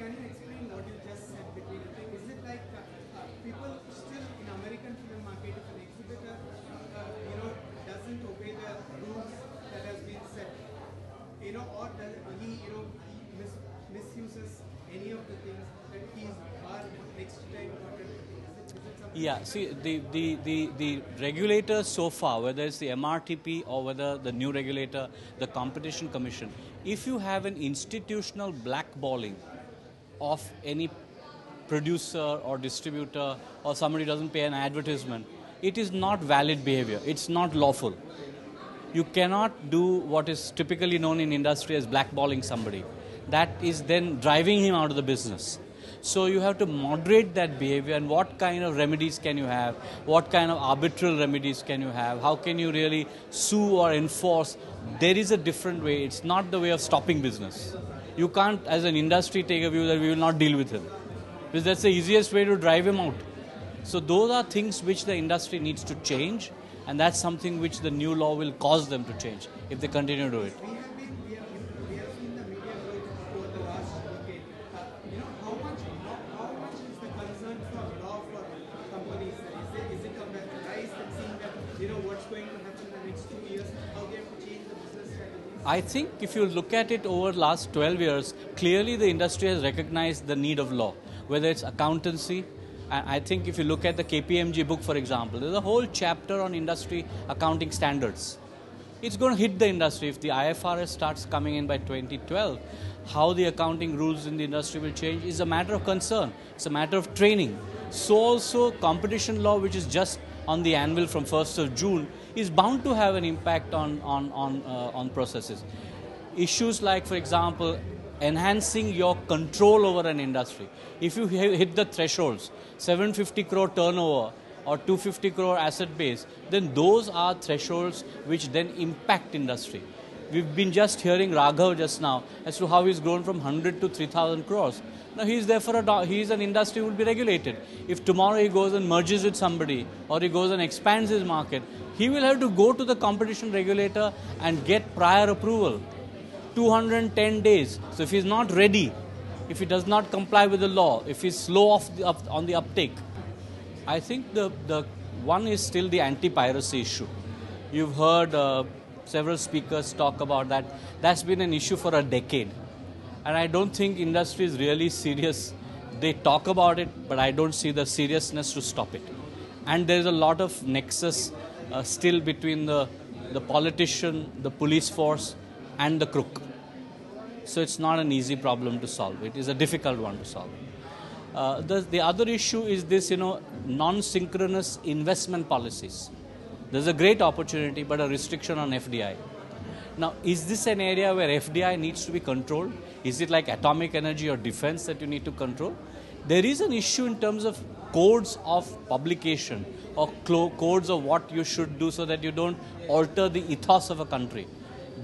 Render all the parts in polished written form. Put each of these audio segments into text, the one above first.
Can you explain what you just said between the thing? Is it like people still in American film market, if an exhibitor, doesn't obey the rules that has been set, or does he, misuses any of the things that he's barred next time? Yeah, see, the regulators so far, whether it's the MRTP or whether the new regulator, the Competition Commission, if you have an institutional blackballing of any producer or distributor or somebody doesn't pay an advertisement, it is not valid behavior. It's not lawful. You cannot do what is typically known in industry as blackballing somebody. That is then driving him out of the business. So you have to moderate that behavior, and what kind of remedies can you have? What kind of arbitral remedies can you have? How can you really sue or enforce? There is a different way. It's not the way of stopping business. You can't, as an industry, take a view that we will not deal with him, because that's the easiest way to drive him out. So those are things which the industry needs to change, and that's something which the new law will cause them to change if they continue to do it. We have seen the media growth over the last decade. How much is the concern for law for companies? Is it on the rise and seeing that, what's going to happen in the next 2 years, how they have to change the business strategies? I think if you look at it over the last 12 years, clearly the industry has recognized the need of law, whether it's accountancy. I think if you look at the KPMG book, for example, there's a whole chapter on industry accounting standards. It's going to hit the industry. If the IFRS starts coming in by 2012, how the accounting rules in the industry will change is a matter of concern. It's a matter of training. So also competition law, which is just on the anvil from 1st of June, is bound to have an impact on processes. Issues like, for example, enhancing your control over an industry. If you hit the thresholds, 750 crore turnover or 250 crore asset base, then those are thresholds which then impact industry. We've been just hearing Raghav just now as to how he's grown from 100 to 3,000 crores. Now he's there for he's an industry who will be regulated. If tomorrow he goes and merges with somebody or he goes and expands his market, he will have to go to the competition regulator and get prior approval. 210 days. So if he's not ready, if he does not comply with the law, if he's slow on the uptake, I think the one is still the anti-piracy issue. You've heard several speakers talk about that. That's been an issue for a decade. And I don't think industry is really serious. They talk about it, but I don't see the seriousness to stop it. And there's a lot of nexus still between the politician, the police force, and the crook. So it's not an easy problem to solve. It is a difficult one to solve. The other issue is this, non-synchronous investment policies. There's a great opportunity, but a restriction on FDI. Now, is this an area where FDI needs to be controlled? Is it like atomic energy or defense that you need to control? There is an issue in terms of codes of publication or codes of what you should do so that you don't alter the ethos of a country.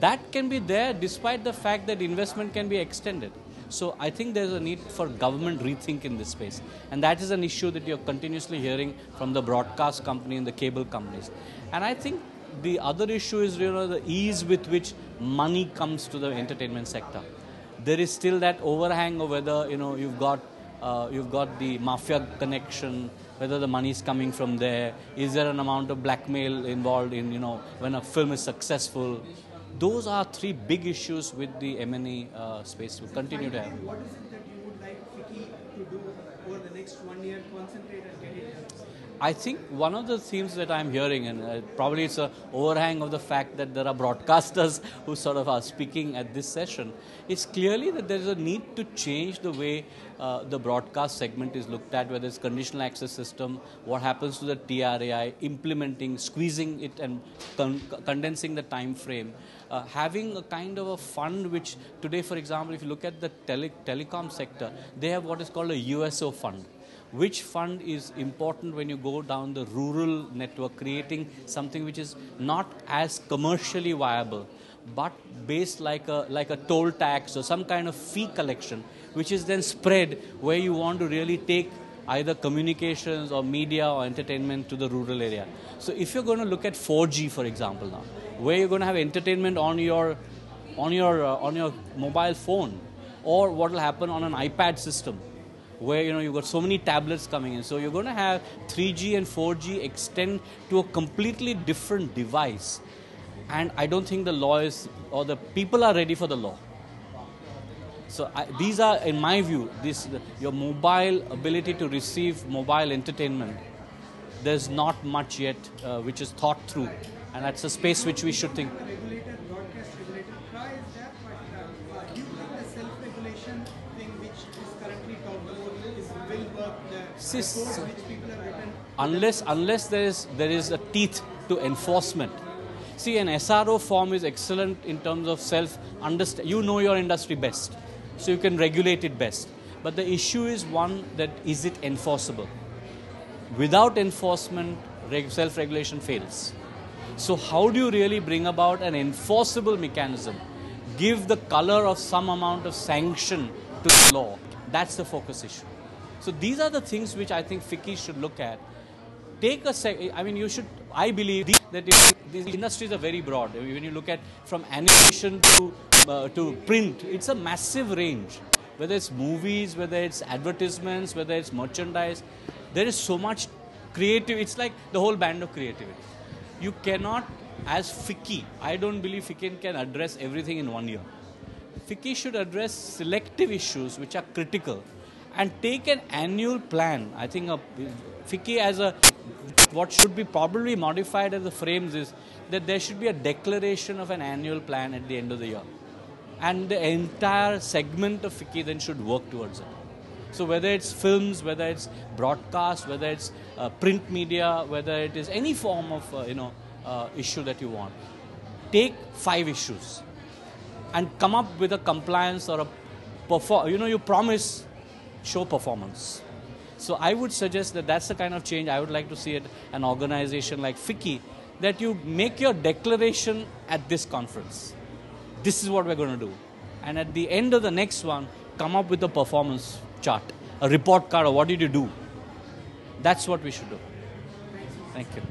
That can be there despite the fact that investment can be extended. So I think there's a need for government rethink in this space. And that is an issue that you're continuously hearing from the broadcast company and the cable companies. And I think the other issue is the ease with which money comes to the entertainment sector. There is still that overhang of whether you've got the mafia connection, whether the money is coming from there. Is there an amount of blackmail involved in when a film is successful? Those are three big issues with the M&E space. We'll continue to have. What is it that you would like FICCI to do over the next 1 year, concentrate and get it done? I think one of the themes that I'm hearing, and probably it's an overhang of the fact that there are broadcasters who sort of are speaking at this session, is clearly that there is a need to change the way the broadcast segment is looked at, whether it's conditional access system, what happens to the TRAI, implementing, squeezing it and condensing the time frame, having a kind of a fund which today, for example, if you look at the telecom sector, they have what is called a USO fund. Which fund is important when you go down the rural network, creating something which is not as commercially viable, but based like a toll tax or some kind of fee collection, which is then spread where you want to really take either communications or media or entertainment to the rural area. So if you're going to look at 4G, for example, now, where you're going to have entertainment on your mobile phone, or what will happen on an iPad system, where you've got so many tablets coming in. So you're going to have 3G and 4G extend to a completely different device. And I don't think the law is, or the people are ready for the law. So these are, in my view, your mobile ability to receive mobile entertainment. There's not much yet which is thought through, and that's a space which we should think. Broadcast regulator tries that, but do you think the self-regulation thing which is currently talked about will work? The code which people have written. Unless there is a teeth to enforcement. See, an SRO form is excellent in terms of self-understand. You know your industry best, so you can regulate it best. But the issue is one that is it enforceable? Without enforcement, self-regulation fails. So how do you really bring about an enforceable mechanism? Give the color of some amount of sanction to the law. That's the focus issue. So these are the things which I think FICCI should look at. I believe that these industries are very broad. When you look at from animation to print, it's a massive range. Whether it's movies, whether it's advertisements, whether it's merchandise, there is so much creative. It's like the whole band of creativity. You cannot, as FICCI, I don't believe FICCI can address everything in 1 year. FICCI should address selective issues which are critical and take an annual plan. I think FICCI what should be probably modified as the frames is that there should be a declaration of an annual plan at the end of the year. And the entire segment of FICCI then should work towards it. So whether it's films, whether it's broadcast, whether it's print media, whether it is any form of issue that you want, take 5 issues and come up with a compliance or you promise, show performance. So I would suggest that that's the kind of change I would like to see at an organization like FICCI, that you make your declaration at this conference. This is what we're going to do. And at the end of the next one, come up with a performance chart, a report card of what did you do. That's what we should do. Thank you.